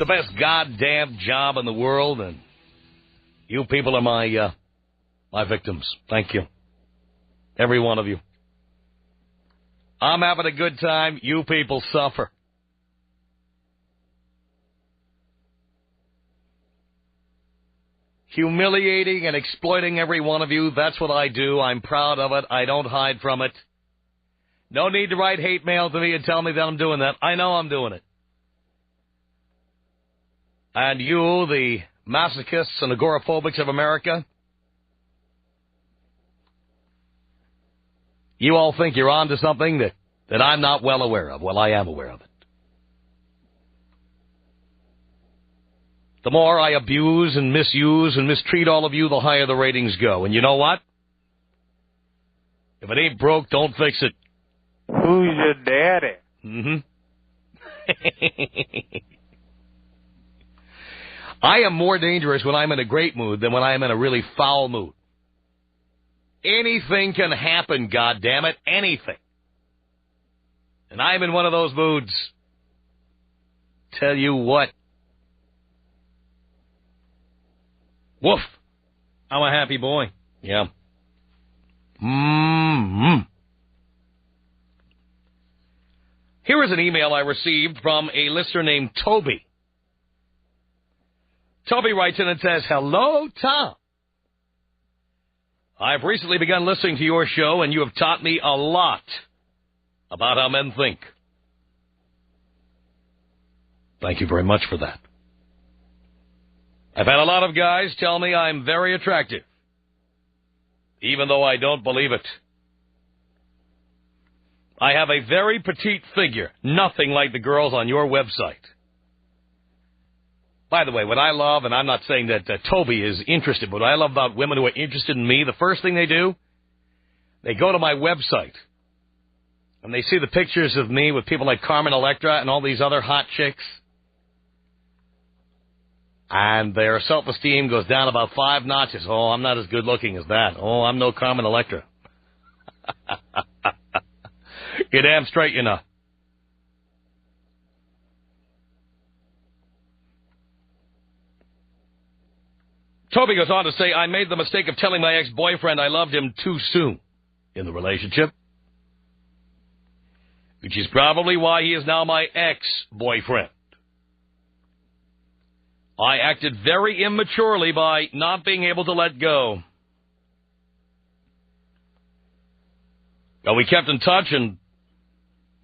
the best goddamn job in the world, and you people are my victims. Thank you. Every one of you. I'm having a good time. You people suffer. Humiliating and exploiting every one of you. That's what I do. I'm proud of it. I don't hide from it. No need to write hate mail to me and tell me that I'm doing that. I know I'm doing it. And you, the masochists and agoraphobics of America, you all think you're on to something that I'm not well aware of. Well, I am aware of it. The more I abuse and misuse and mistreat all of you, the higher the ratings go. And you know what? If it ain't broke, don't fix it. Who's your daddy? Mm-hmm. I am more dangerous when I'm in a great mood than when I'm in a really foul mood. Anything can happen, goddammit, anything. And I'm in one of those moods. Tell you what. Woof. I'm a happy boy. Yeah. Mm-hmm. Here is an email I received from a listener named Toby. Toby writes in and says, "Hello, Tom. I've recently begun listening to your show, and you have taught me a lot about how men think." Thank you very much for that. I've had a lot of guys tell me I'm very attractive, even though I don't believe it. I have a very petite figure, nothing like the girls on your website. By the way, what I love, and I'm not saying that Toby is interested, but what I love about women who are interested in me, the first thing they do, they go to my website, and they see the pictures of me with people like Carmen Electra and all these other hot chicks, and their self-esteem goes down about 5 notches. Oh, I'm not as good looking as that. Oh, I'm no Carmen Electra. You're damn straight, you know. Toby goes on to say, I made the mistake of telling my ex-boyfriend I loved him too soon in the relationship, which is probably why he is now my ex-boyfriend. I acted very immaturely by not being able to let go. Well, we kept in touch and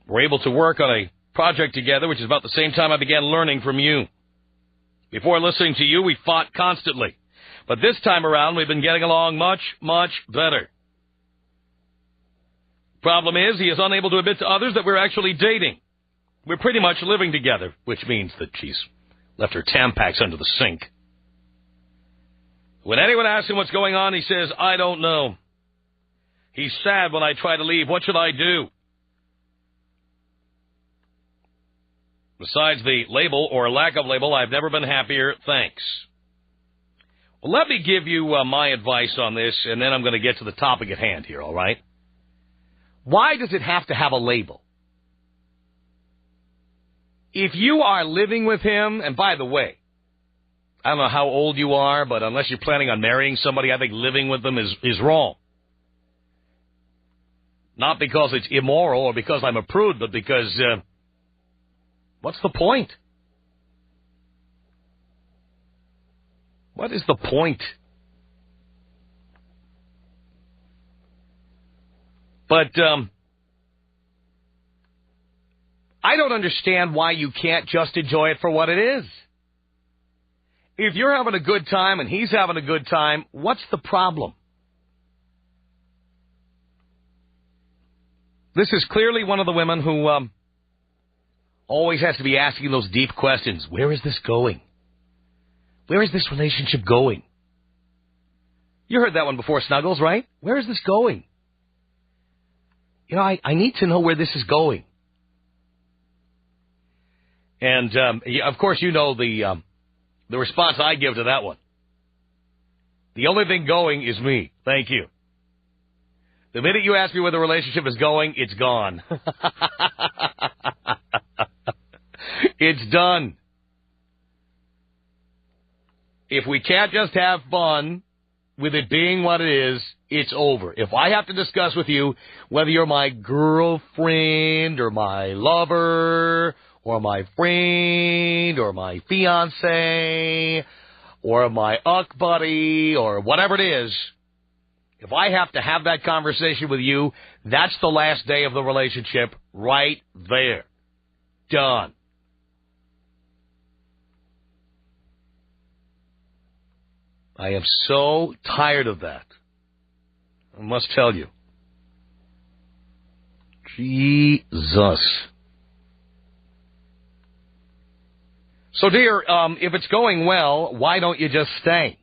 were able to work on a project together, which is about the same time I began learning from you. Before listening to you, we fought constantly. But this time around, we've been getting along much, much better. Problem is, he is unable to admit to others that we're actually dating. We're pretty much living together, which means that she's left her Tampax under the sink. When anyone asks him what's going on, he says, I don't know. He's sad when I try to leave. What should I do? Besides the label or lack of label, I've never been happier. Thanks. Well, let me give you my advice on this, and then I'm going to get to the topic at hand here, all right? Why does it have to have a label? If you are living with him, and by the way, I don't know how old you are, but unless you're planning on marrying somebody, I think living with them is wrong. Not because it's immoral or because I'm a prude, but because, what's the point? What is the point? But, I don't understand why you can't just enjoy it for what it is. If you're having a good time and he's having a good time, what's the problem? This is clearly one of the women who always has to be asking those deep questions. Where is this going? Where is this relationship going? You heard that one before, Snuggles, right? Where is this going? You know, I need to know where this is going. And, of course, you know the response I give to that one. The only thing going is me. Thank you. The minute you ask me where the relationship is going, it's gone. It's done. if we can't just have fun with it being what it is, it's over. If I have to discuss with you whether you're my girlfriend or my lover or my friend or my fiance or my uck buddy or whatever it is, if I have to have that conversation with you, that's the last day of the relationship right there. Done. I am so tired of that. I must tell you. Jesus. So, dear, if it's going well, why don't you just stay?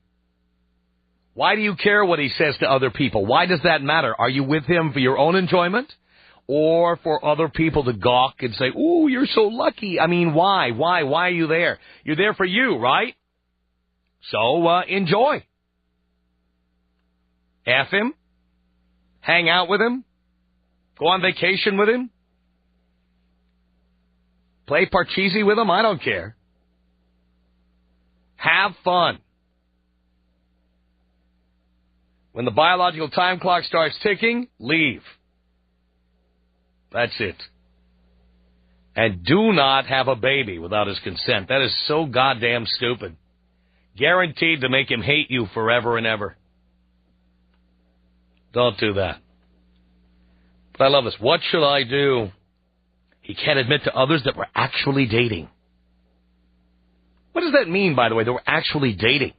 Why do you care what he says to other people? Why does that matter? Are you with him for your own enjoyment or for other people to gawk and say, ooh, you're so lucky? I mean, why? Why are you there? You're there for you, right? So, enjoy. F him. Hang out with him. Go on vacation with him. Play parcheesi with him. I don't care. Have fun. When the biological time clock starts ticking, leave. That's it. And do not have a baby without his consent. That is so goddamn stupid. Guaranteed to make him hate you forever and ever. Don't do that. But I love this. What should I do? He can't admit to others that we're actually dating. What does that mean, by the way, that we're actually dating?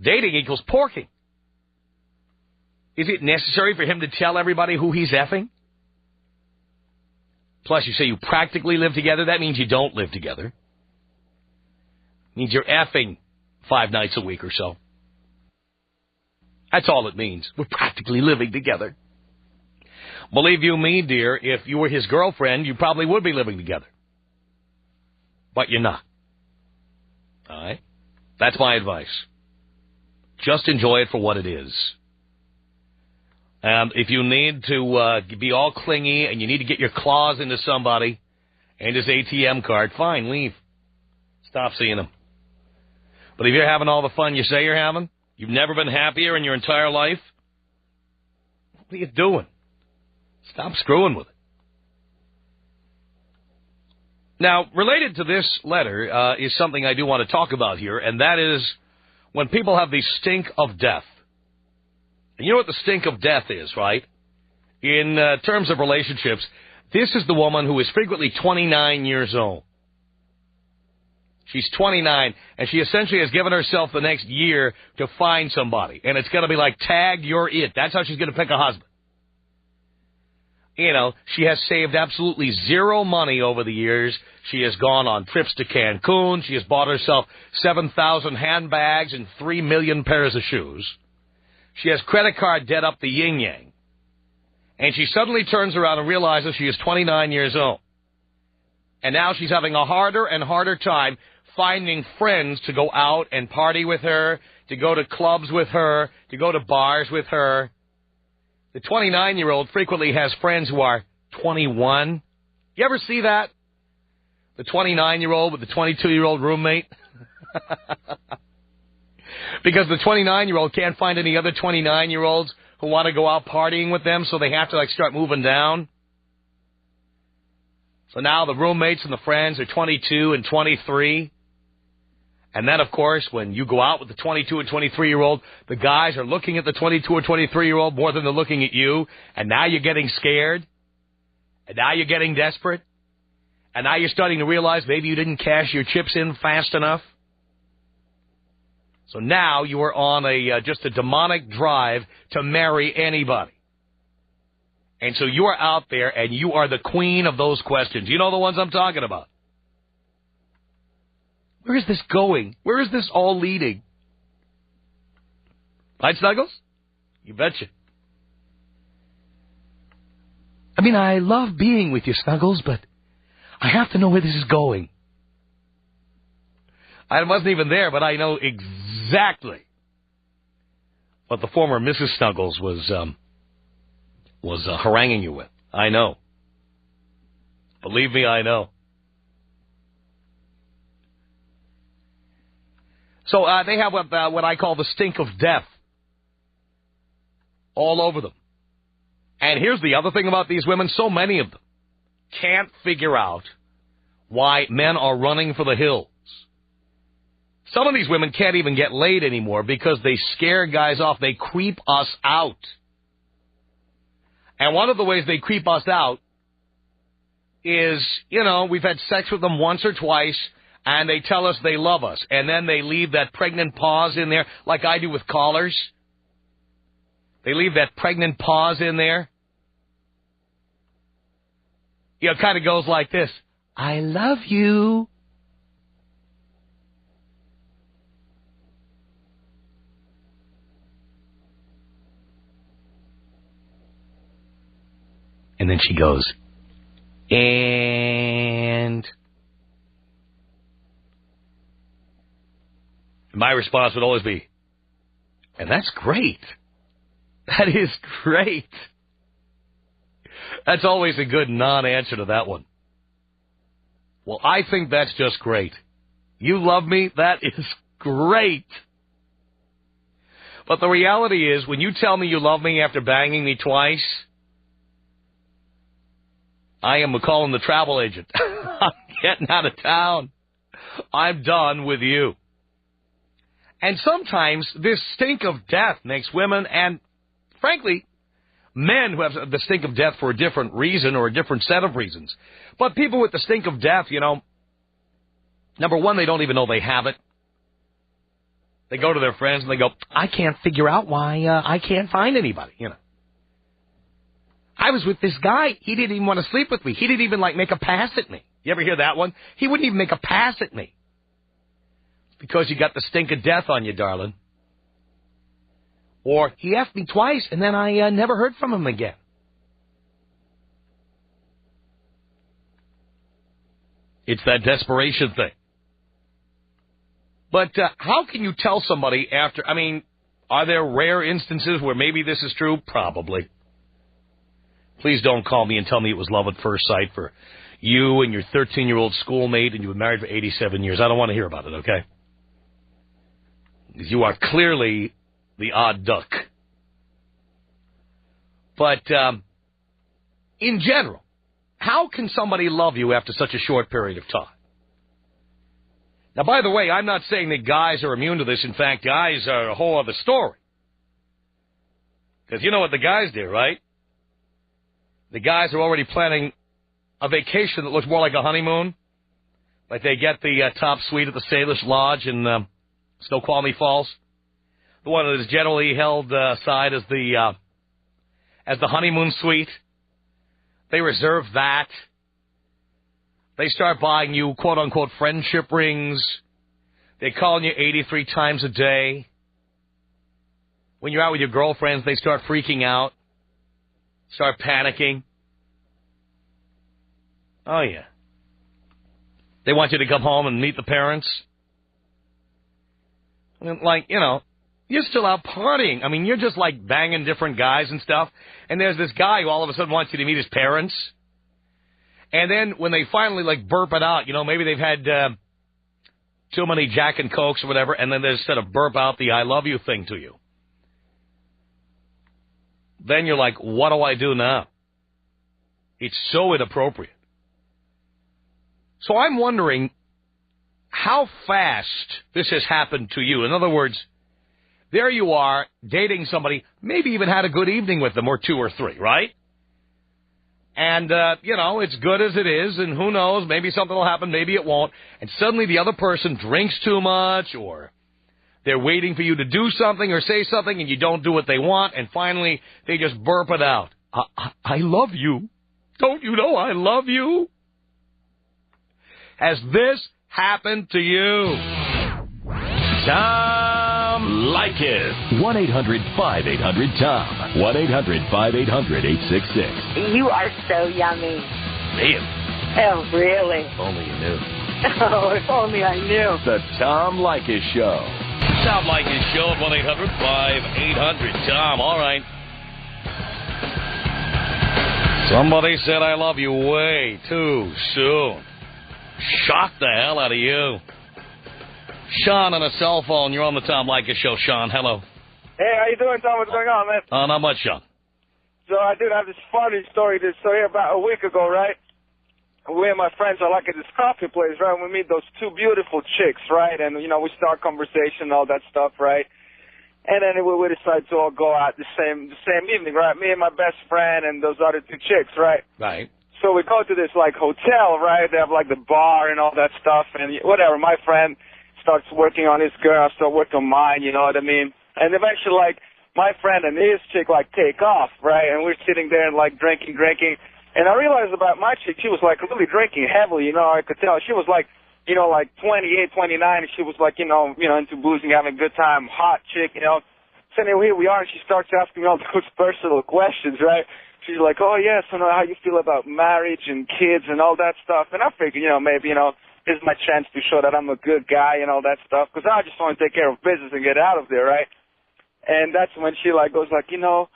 Dating equals porking. Is it necessary for him to tell everybody who he's effing? Plus, you say you practically live together. That means you don't live together. It means you're effing 5 nights a week or so. That's all it means. We're practically living together. Believe you me, dear, if you were his girlfriend, you probably would be living together. But you're not. All right? That's my advice. Just enjoy it for what it is. And if you need to be all clingy and you need to get your claws into somebody and his ATM card, fine, leave. Stop seeing him. But if you're having all the fun you say you're having, you've never been happier in your entire life, what are you doing? Stop screwing with it. Now, related to this letter is something I do want to talk about here, and that is when people have the stink of death. And you know what the stink of death is, right? In terms of relationships, this is the woman who is frequently 29 years old. She's 29, and she essentially has given herself the next year to find somebody. And it's going to be like, tag, you're it. That's how she's going to pick a husband. You know, she has saved absolutely zero money over the years. She has gone on trips to Cancun. She has bought herself 7,000 handbags and 3 million pairs of shoes. She has credit card debt up the yin-yang. And she suddenly turns around and realizes she is 29 years old. And now she's having a harder and harder time finding friends to go out and party with her, to go to clubs with her, to go to bars with her. The 29-year-old frequently has friends who are 21. You ever see that? The 29-year-old with the 22-year-old roommate? Because the 29-year-old can't find any other 29-year-olds who want to go out partying with them, so they have to, start moving down. So now the roommates and the friends are 22 and 23. And then, of course, when you go out with the 22 and 23-year-old, the guys are looking at the 22 or 23-year-old more than they're looking at you. And now you're getting scared. And now you're getting desperate. And now you're starting to realize maybe you didn't cash your chips in fast enough. So now you are on just a demonic drive to marry anybody. And so you are out there and you are the queen of those questions. You know the ones I'm talking about. Where is this going? Where is this all leading? Right, Snuggles? You betcha. I mean, I love being with you, Snuggles, but I have to know where this is going. I wasn't even there, but I know exactly what the former Mrs. Snuggles was haranguing you with. I know. Believe me, I know. So they have what I call the stink of death all over them. And here's the other thing about these women. So many of them can't figure out why men are running for the hills. Some of these women can't even get laid anymore because they scare guys off. They creep us out. And one of the ways they creep us out is, we've had sex with them once or twice, and they tell us they love us. And then they leave that pregnant pause in there, like I do with callers. They leave that pregnant pause in there. It kind of goes like this. I love you. And then she goes, and my response would always be, and that's great. That is great. That's always a good non-answer to that one. Well, I think that's just great. You love me? That is great. But the reality is, when you tell me you love me after banging me twice, I am calling the travel agent. I'm getting out of town. I'm done with you. And sometimes this stink of death makes women and, frankly, men who have the stink of death for a different reason or a different set of reasons. But people with the stink of death, number one, they don't even know they have it. They go to their friends and they go, I can't figure out why I can't find anybody, I was with this guy. He didn't even want to sleep with me. He didn't even, make a pass at me. You ever hear that one? He wouldn't even make a pass at me. Because you got the stink of death on you, darling. Or he effed me twice, and then I never heard from him again. It's that desperation thing. But how can you tell somebody after... are there rare instances where maybe this is true? Probably. Please don't call me and tell me it was love at first sight for you and your 13-year-old schoolmate and you've been married for 87 years. I don't want to hear about it, okay? You are clearly the odd duck. But in general, how can somebody love you after such a short period of time? Now, by the way, I'm not saying that guys are immune to this. In fact, guys are a whole other story. Because you know what the guys do, right? The guys are already planning a vacation that looks more like a honeymoon. Like they get the top suite at the Salish Lodge in Snoqualmie Falls. The one that is generally held aside as the honeymoon suite. They reserve that. They start buying you, quote-unquote, friendship rings. They're calling you 83 times a day. When you're out with your girlfriends, they start freaking out. Start panicking. Oh, yeah. They want you to come home and meet the parents. You're still out partying. You're just banging different guys and stuff. And there's this guy who all of a sudden wants you to meet his parents. And then when they finally burp it out, maybe they've had too many Jack and Cokes or whatever, and then they instead of burp out the I love you thing to you. Then you're like, what do I do now? It's so inappropriate. So I'm wondering how fast this has happened to you. In other words, there you are dating somebody, maybe even had a good evening with them, or two or three, right? And, it's good as it is, and who knows, maybe something will happen, maybe it won't. And suddenly the other person drinks too much, or they're waiting for you to do something or say something, and you don't do what they want, and finally they just burp it out. I love you. Don't you know I love you? Has this happened to you? Tom Leykis. 1-800-5800-TOM. 1-800-5800-866. You are so yummy. Man. Oh, really? If only you knew. Oh, if only I knew. The Tom Leykis Show. Tom Leykis Show at 1-800-5800-TOM. All right. Somebody said I love you way too soon. Shocked the hell out of you. Sean on a cell phone. You're on the Tom Leykis Show. Sean, hello. Hey, how you doing, Tom? What's going on, man? Not much, Sean. So I did have this funny story. So here about a week ago, right? We and my friends are like at this coffee place, right? And we meet those two beautiful chicks, right? And, you know, we start conversation, all that stuff, right? And then we decide to all go out the same evening, right? Me and my best friend and those other two chicks, right? Right. So we go to this, like, hotel, right? They have, like, the bar and all that stuff. And whatever, my friend starts working on his girl. I start working on mine, you know what I mean? And eventually, like, my friend and his chick, like, take off, right? And we're sitting there and, like, drinking. And I realized about my chick, she was, like, really drinking heavily, you know, I could tell. She was, like, you know, like 28, 29, and she was, like, you know, into boozing, having a good time, hot chick, you know. So anyway, here we are, and she starts asking me all those personal questions, right? She's like, oh, yes, I know how you feel about marriage and kids and all that stuff. And I figured, you know, maybe, you know, this is my chance to show that I'm a good guy and all that stuff, because I just want to take care of business and get out of there, right? And that's when she, like, goes like, you know,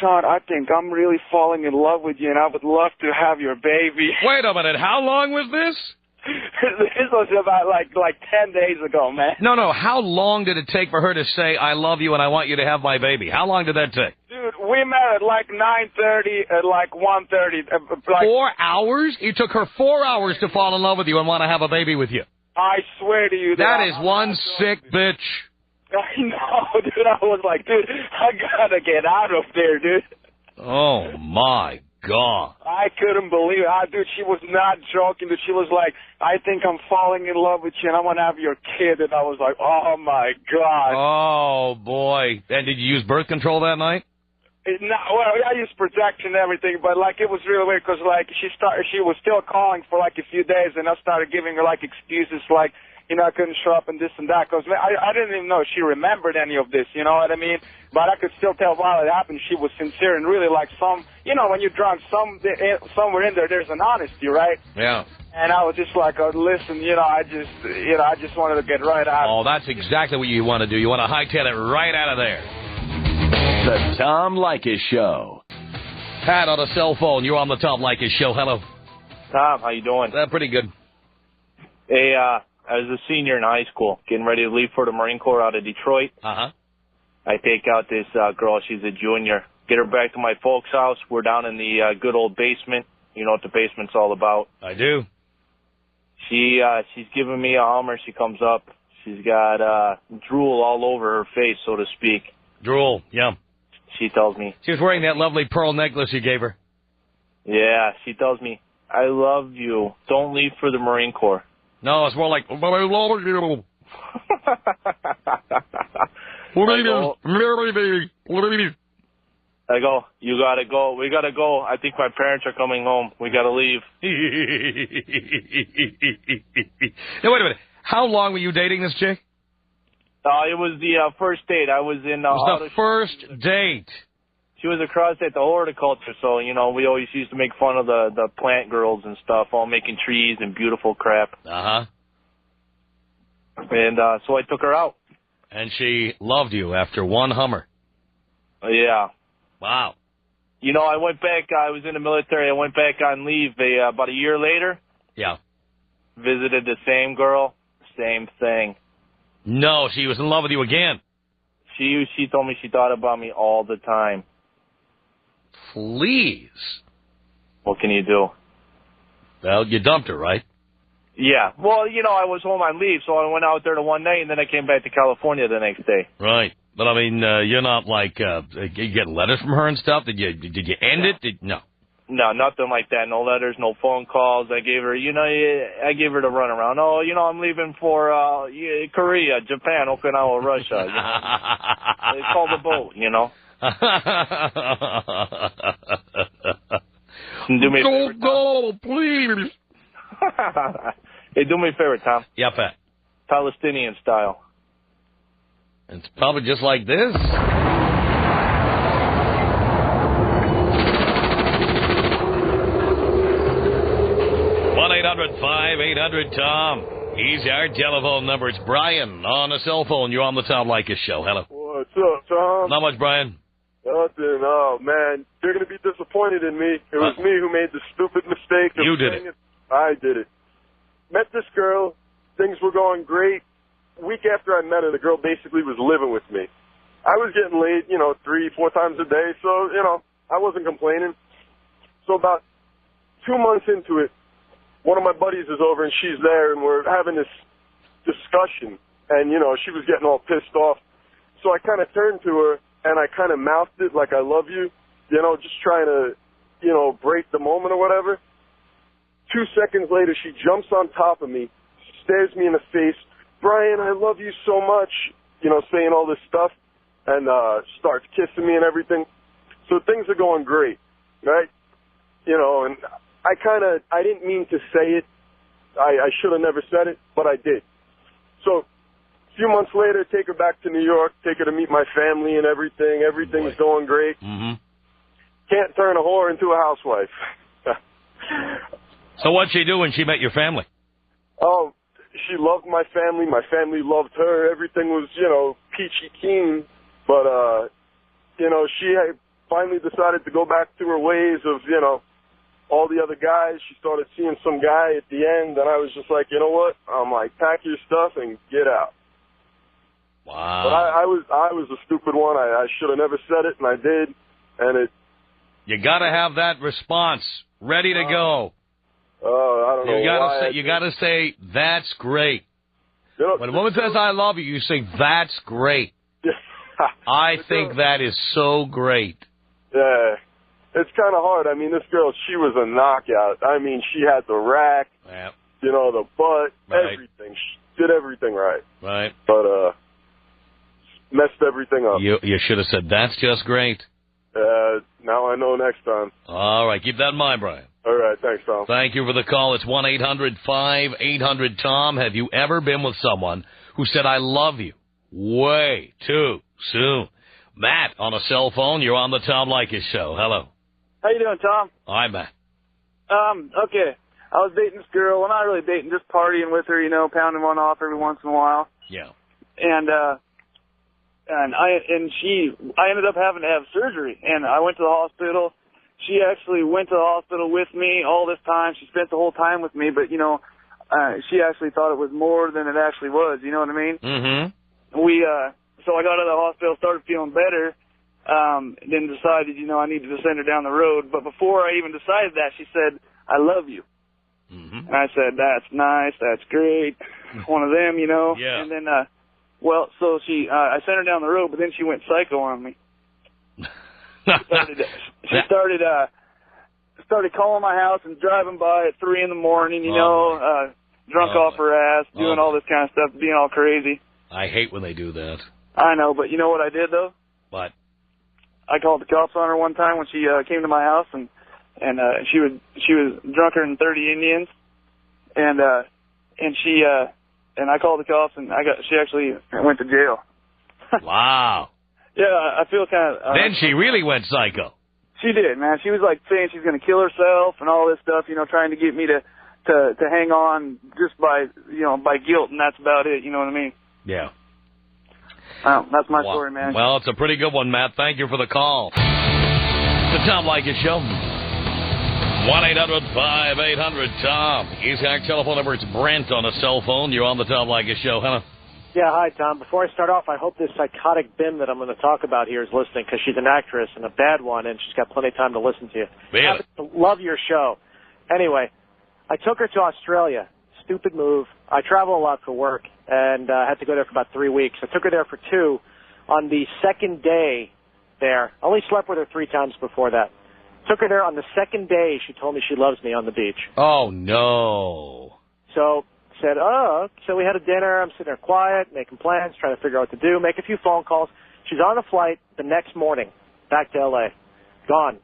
Sean, I think I'm really falling in love with you, and I would love to have your baby. Wait a minute. How long was this? This was about, like 10 days ago, man. No. How long did it take for her to say, I love you and I want you to have my baby? How long did that take? Dude, we met at, like, 9:30, at, like, 1:30. 4 hours? It took her 4 hours to fall in love with you and want to have a baby with you. I swear to you. That is one sick bitch. I know, dude. I was like, dude, I gotta get out of there, dude. Oh, my God. I couldn't believe it. Dude, she was not joking. Dude, she was like, I think I'm falling in love with you, and I want to have your kid. And I was like, oh, my God. Oh, boy. And did you use birth control that night? Well, I used protection and everything, but, like, it was really weird because, like, she was still calling for, like, a few days, and I started giving her, like, excuses, like, you know, I couldn't show up and this and that, because I didn't even know if she remembered any of this, you know what I mean? But I could still tell while it happened, she was sincere and really, like, you know, when you're drunk, somewhere in there's an honesty, right? Yeah. And I was just like, oh, listen, I just wanted to get right out. Oh, that's exactly what you want to do. You want to hightail it right out of there. The Tom Leykis Show. Pat on a cell phone. You're on the Tom Leykis Show. Hello. Tom, how you doing? Pretty good. Hey, I was a senior in high school, getting ready to leave for the Marine Corps out of Detroit. Uh-huh. I take out this girl. She's a junior. Get her back to my folks' house. We're down in the good old basement. You know what the basement's all about. I do. She's giving me a Hummer. She comes up. She's got drool all over her face, so to speak. Drool, yeah. She tells me. She was wearing that lovely pearl necklace you gave her. Yeah, she tells me, I love you. Don't leave for the Marine Corps. No, it's more like, I go, you gotta go. We gotta go. I think my parents are coming home. We gotta leave. Now, wait a minute. How long were you dating this chick? It was the first date. I was in... it was the first date. She was across at the horticulture, so, you know, we always used to make fun of the plant girls and stuff, all making trees and beautiful crap. Uh-huh. And so I took her out. And she loved you after one Hummer. Yeah. Wow. You know, I went back, I was in the military, I went back on leave about a year later. Yeah. Visited the same girl, same thing. No, she was in love with you again. She told me she thought about me all the time. Please. What can you do? Well, you dumped her, right? Yeah. Well, you know, I was home on leave, so I went out there the one night, and then I came back to California the next day. Right. But, I mean, you're not like, you get letters from her and stuff? Did you end it? No. No, nothing like that. No letters, no phone calls. I gave her, I gave her the runaround. Oh, I'm leaving for Korea, Japan, Okinawa, Russia. They call the boat, Do me a favor, Go, please. Hey, do me a favor, Tom. Yeah, Pat. Palestinian style. It's probably just like this. 1-800-5800-TOM. He's our telephone number. It's Brian on a cell phone. You're on the Tom Leykis Show. Hello. What's up, Tom? Not much, Brian. Nothing. Oh, man. They're going to be disappointed in me. It was me who made the stupid mistake. You did it. I did it. Met this girl. Things were going great. week after I met her, the girl basically was living with me. I was getting laid, 3-4 times a day, so, I wasn't complaining. So about 2 months into it, one of my buddies is over and she's there and we're having this discussion. And, she was getting all pissed off. So I kind of turned to her and I kind of mouthed it like I love you, just trying to, break the moment or whatever. 2 seconds later, she jumps on top of me, stares me in the face. Brian, I love you so much, saying all this stuff, and starts kissing me and everything. So things are going great, right? And I didn't mean to say it. I should have never said it, but I did. So a few months later, take her back to New York, take her to meet my family and everything. Everything's going great. Mm-hmm. Can't turn a whore into a housewife. So what'd she do when she met your family? Oh, she loved my family. My family loved her. Everything was, peachy keen. But, she had finally decided to go back to her ways of, all the other guys. She started seeing some guy at the end, and I was just like, you know what? I'm like, pack your stuff and get out. Wow. But I was a stupid one. I should have never said it, and I did. And it. You got to have that response ready to go. I don't know. You got to say, that's great. When a woman says, I love you, you say, that's great. I think that is so great. Yeah. It's kind of hard. I mean, this girl, she was a knockout. I mean, she had the rack, the butt, everything. She did everything right. Right. But messed everything up. You should have said, that's just great. Now I know next time. All right. Keep that in mind, Brian. All right. Thanks, Tom. Thank you for the call. It's 1-800-5800-TOM. Have you ever been with someone who said, I love you way too soon? Matt on a cell phone. You're on the Tom Leykis Show. Hello. How you doing, Tom? Hi, Matt. Okay. I was dating this girl. Well, not really dating, just partying with her, pounding one off every once in a while. Yeah. And I ended up having to have surgery, and I went to the hospital. She actually went to the hospital with me all this time. She spent the whole time with me, but, she actually thought it was more than it actually was. You know what I mean? Mm-hmm. So I got out of the hospital, started feeling better, then decided, I needed to send her down the road. But before I even decided that, she said, I love you. Mm-hmm. And I said, that's nice, that's great. One of them, Yeah. And then, so I sent her down the road, but then she went psycho on me. She started calling my house and driving by at 3 in the morning, drunk off her ass, doing all this kind of stuff, being all crazy. I hate when they do that. I know, but you know what I did, though? What? I called the cops on her one time when she came to my house, and she was drunker than 30 Indians, and I called the cops, and she actually went to jail. Wow. Yeah, I feel kind of. Then she really went psycho. She did, man. She was like saying she's going to kill herself and all this stuff, trying to get me to hang on just by guilt, and that's about it. You know what I mean? Yeah. That's my story, man. Well, it's a pretty good one, Matt. Thank you for the call. The Tom Leykis Show. 1-800-5800-TOM. East our telephone number. It's Brent on a cell phone. You're on the Tom Leykis Show. Hello. Yeah, hi, Tom. Before I start off, I hope this psychotic bim that I'm going to talk about here is listening, because she's an actress and a bad one, and she's got plenty of time to listen to you. Really? I love your show. Anyway, I took her to Australia. Stupid move. I travel a lot for work, and I had to go there for about 3 weeks. I took her there for 2. On the second day there, I only slept with her 3 times before that. Took her there on the second day. She told me she loves me on the beach. Oh, no. So said, so we had a dinner. I'm sitting there quiet, making plans, trying to figure out what to do, make a few phone calls. She's on a flight the next morning back to L.A. Gone.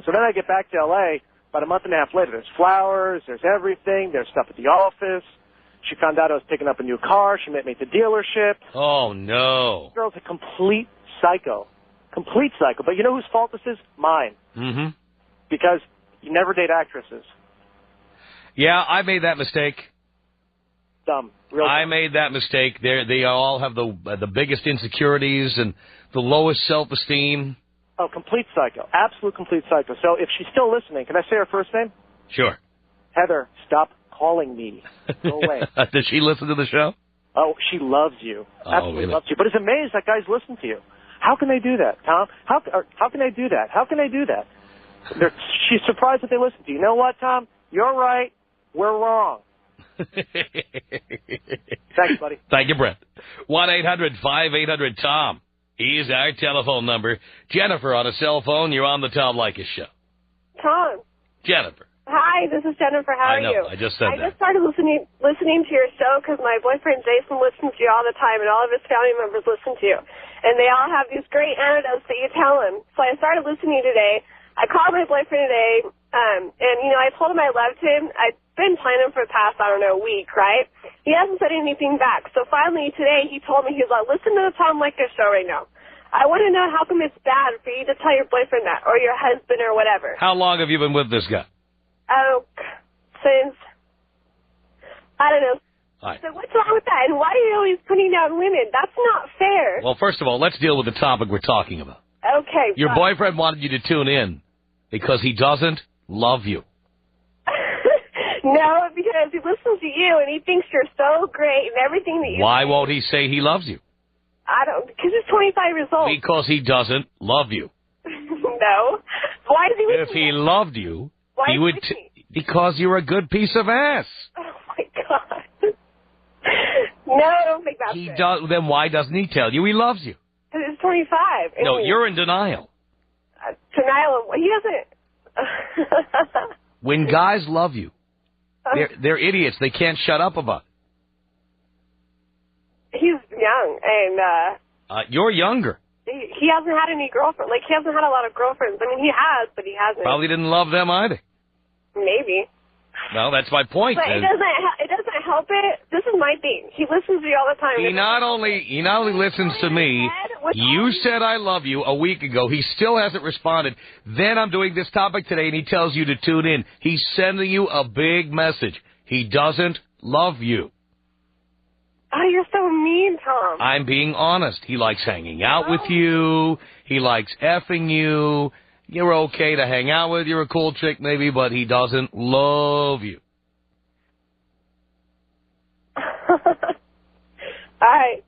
So then I get back to L.A. about a month and a half later. There's flowers, there's everything, there's stuff at the office. She found out I was picking up a new car. She met me at the dealership. Oh, no. This girl's a complete psycho. Complete psycho. But you know whose fault this is? Mine. Mm-hmm. Because you never date actresses. Yeah, I made that mistake. Dumb. I made that mistake. They all have the biggest insecurities and the lowest self-esteem. Oh, complete psycho. Absolute complete psycho. So if she's still listening, can I say her first name? Sure. Heather, stop calling me. Go away. Does she listen to the show? Oh, she loves you. Absolutely really? loves you. But is amazed that guys listen to you. How can they do that, Tom? How can they do that? How can they do that? She's surprised that they listen to you. You know what, Tom? You're right. We're wrong. Thanks, buddy. Thank you, Brett. 1-800-5800-TOM is our telephone number. Jennifer on a cell phone. You're on the Tom Leykis Show. Tom. Jennifer. Hi, this is Jennifer. How are you? I just said that. I just started listening to your show because my boyfriend Jason listens to you all the time, and all of his family members listen to you. And they all have these great anecdotes that you tell him. So I started listening today. I called my boyfriend today, and, I told him I loved him. I've been planning for the past, week, right? He hasn't said anything back. So finally today he told me, he's like, listen to the Tom Leykis Show right now. I want to know how come it's bad for you to tell your boyfriend that, or your husband or whatever. How long have you been with this guy? Oh, since, I don't know. Right. So what's wrong with that? And why are you always putting down women? That's not fair. Well, first of all, let's deal with the topic we're talking about. Okay. Your boyfriend wanted you to tune in because he doesn't love you. No, because he listens to you and he thinks you're so great and everything that you Why say. won't he say he loves you? Because he's 25 years old. Because he doesn't love you. No. Why does he listen If he loved you, Why he would... because you're a good piece of ass. Oh, my God. No, don't make that sense. Then why doesn't he tell you he loves you? Because he's 25. No, you're in denial. Denial of... He doesn't... When guys love you, they're idiots. They can't shut up about it. He's young, and... You're younger. He hasn't had any girlfriends. Like, he hasn't had a lot of girlfriends. I mean, he has, but he hasn't. Probably didn't love them either. Maybe. No, that's my point. But it doesn't help it. This is my thing. He listens to you all the time. He not only listens to me. You said I love you a week ago. He still hasn't responded. Then I'm doing this topic today, and he tells you to tune in. He's sending you a big message. He doesn't love you. Oh, you're so mean, Tom. I'm being honest. He likes hanging out with you. He likes effing you. You're okay to hang out with. You're a cool chick, maybe, but he doesn't love you. All right.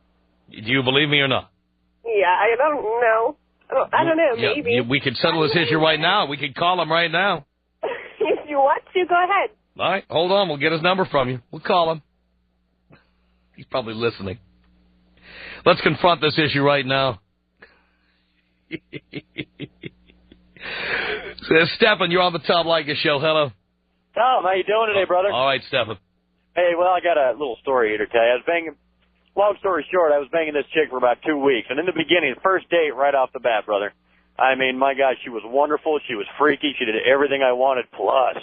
Do you believe me or not? Yeah, I don't know. I don't know, maybe. We could settle this issue right now. We could call him right now. If you want to, go ahead. All right, hold on. We'll get his number from you. We'll call him. He's probably listening. Let's confront this issue right now. Stephen, you're on the Tom Leykis Show. Hello. Tom, how you doing today, brother? All right, Stephen. Hey, well, I got a little story here to tell you. Long story short, I was banging this chick for about 2 weeks. And in the beginning, the first date right off the bat, brother, I mean, my God, she was wonderful. She was freaky. She did everything I wanted plus.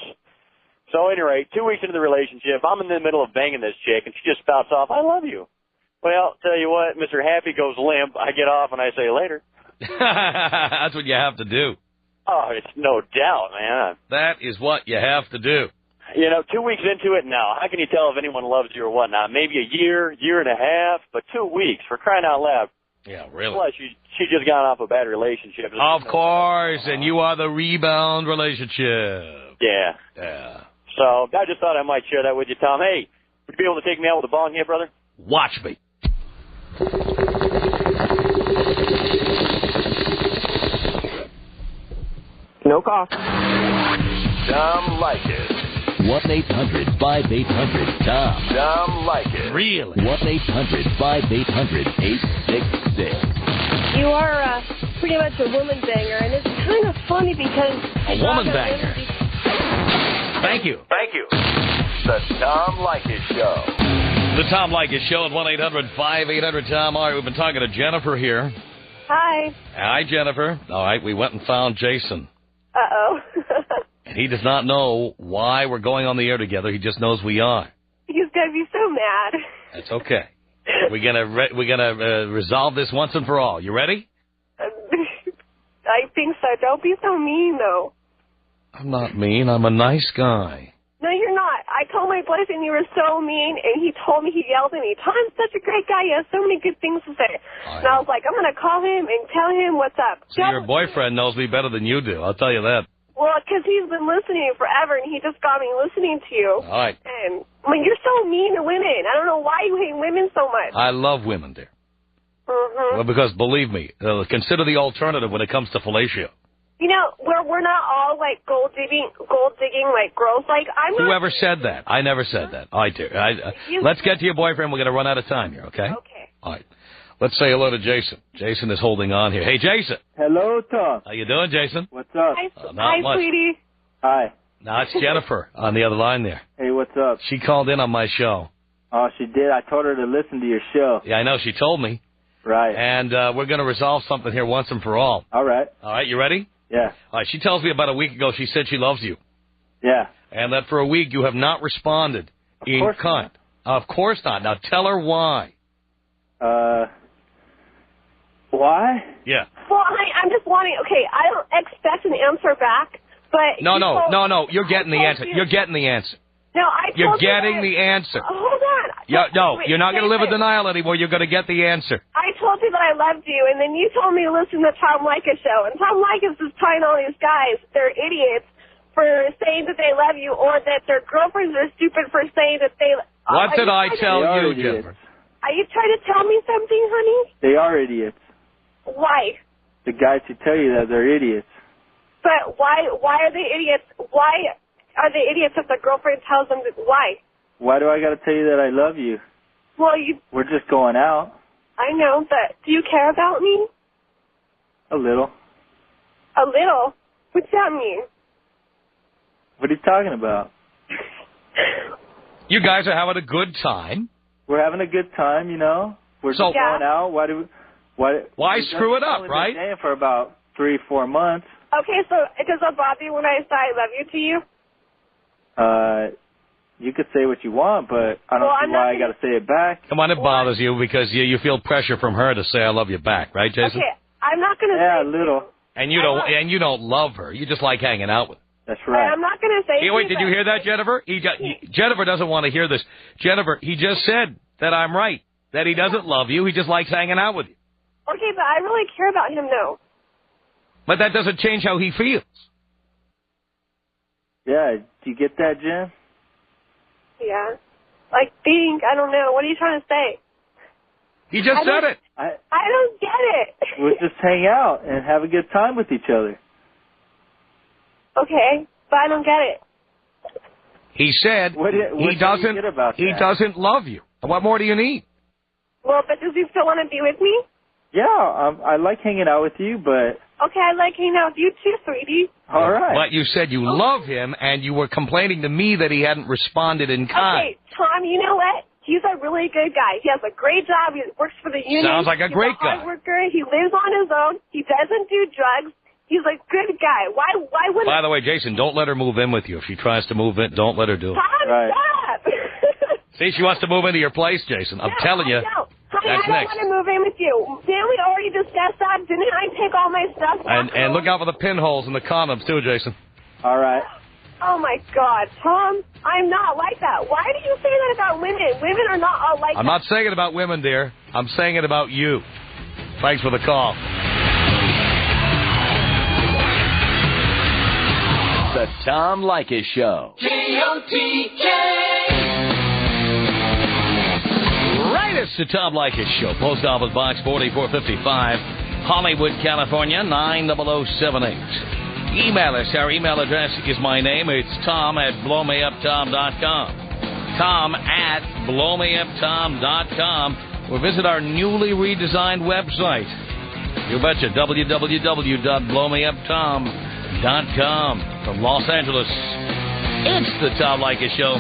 So anyway, 2 weeks into the relationship, I'm in the middle of banging this chick, and she just spouts off, I love you. Well, tell you what, Mr. Happy goes limp. I get off, and I say later. That's what you have to do. Oh, it's no doubt, man. That is what you have to do. 2 weeks into it now, how can you tell if anyone loves you or whatnot? Maybe a year and a half, but 2 weeks, for crying out loud. Yeah, really. Plus, she just got off a bad relationship. Of course, and you are the rebound relationship. Yeah. Yeah. So I just thought I might share that with you, Tom. Hey, would you be able to take me out with a bong here, brother? Watch me. No cost. Tom Leykis. 1-800-5800-TOM. Tom Leykis. Really? 1-800-5800-866. You are pretty much a woman banger, and it's kind of funny because... A woman banger. Thank you. Thank you. The Tom Leykis Show. The Tom Leykis Show at 1-800-5800-TOM. All right, we've been talking to Jennifer here. Hi. Hi, Jennifer. All right, we went and found Jason. Uh-oh. And he does not know why we're going on the air together. He just knows we are. He's going to be so mad. That's okay. We're gonna resolve this once and for all. You ready? I think so. Don't be so mean, though. I'm not mean. I'm a nice guy. No, you're not. I told my boyfriend you were so mean, and he told me, he yelled at me, Tom's such a great guy. He has so many good things to say. And I was like, I'm going to call him and tell him what's up. So your boyfriend knows me better than you do. I'll tell you that. Well, because he's been listening forever, and he just got me listening to you. All right. And I mean, you're so mean to women. I don't know why you hate women so much. I love women, dear. Mm-hmm. Well, because believe me, consider the alternative when it comes to fellatio. You know, we're not all like gold digging like girls. Like I'm not. Whoever said that? I never said that. I do. Let's get to your boyfriend. We're going to run out of time here. Okay. Okay. All right. Let's say hello to Jason. Jason is holding on here. Hey, Jason. Hello, Tom. How you doing, Jason? What's up? Hi, sweetie. Hi. No, it's Jennifer on the other line there. Hey, what's up? She called in on my show. Oh, she did. I told her to listen to your show. Yeah, I know. She told me. Right. And we're going to resolve something here once and for all. All right. All right, you ready? Yeah. All right, she tells me about a week ago she said she loves you. Yeah. And that for a week you have not responded in kind. Of course not. Now tell her why. Why? Yeah. Well, I'm just wanting. Okay, I don't expect an answer back, but No. You're getting the answer. You're getting the answer. No, I told You're you getting that the answer. Hold on. No, Wait, you're not going to live in Jason, denial anymore. You're going to get the answer. I told you that I loved you, and then you told me to listen to Tom Leykis Show, and Tom Leykis is telling all these guys they're idiots for saying that they love you, or that their girlfriends are stupid for saying that they. What did I tell you, Jennifer? Are you trying to tell me something, honey? They are idiots. Why? The guys who tell you that they're idiots. But why are they idiots? Why are they idiots if the girlfriend tells them that? Why? Why do I got to tell you that I love you? Well, We're just going out. I know, but do you care about me? A little. A little? What's that mean? What are you talking about? You guys are having a good time. We're having a good time, you know. We're just going out. Why screw it up, right? We've been dating for about 3-4 months. Okay, so does it bother you when I say I love you to you? You could say what you want, but I don't see why I got to say it back. Come on, it bothers you because you feel pressure from her to say I love you back, right, Jason? Okay, I'm not going to say. Yeah, a little. And you don't love her. You just like hanging out with her. That's right. I'm not going to say. Hey, wait, did you hear that, Jennifer? Jennifer doesn't want to hear this. Jennifer, he just said that I'm right, that he doesn't love you. He just likes hanging out with you. Okay, but I really care about him, though. But that doesn't change how he feels. Yeah, do you get that, Jen? Yeah. I don't know. What are you trying to say? He just said it. I don't get it. We'll just hang out and have a good time with each other. Okay, but I don't get it. He said he doesn't love you. What more do you need? Well, but does he still want to be with me? Yeah, I like hanging out with you, but... Okay, I like hanging out with you too, sweetie. All right. But you said you love him, and you were complaining to me that he hadn't responded in kind. Okay, Tom, you know what? He's a really good guy. He has a great job. He works for the union. Sounds like a great guy. He's a hard worker. He lives on his own. He doesn't do drugs. He's a good guy. Why wouldn't... By the way, Jason, don't let her move in with you. If she tries to move in, don't let her do it. Tom, stop! See, she wants to move into your place, Jason. I'm telling you. Honey, I don't want to move in with you. Didn't we already discuss that? Didn't I take all my stuff? And look out for the pinholes in the condoms, too, Jason. All right. Oh, my God, Tom. I'm not like that. Why do you say that about women? Women are not all like that. I'm not saying it about women, dear. I'm saying it about you. Thanks for the call. The Tom Leykis Show. K-O-T-K. Right, it's the Tom Leykis Show. Post Office Box 4455, Hollywood, California, 90078. Email us. Our email address is my name. It's tom@blowmeuptom.com. tom@blowmeuptom.com. Or visit our newly redesigned website. You betcha, www.blowmeuptom.com. From Los Angeles, it's the Tom Leykis Show.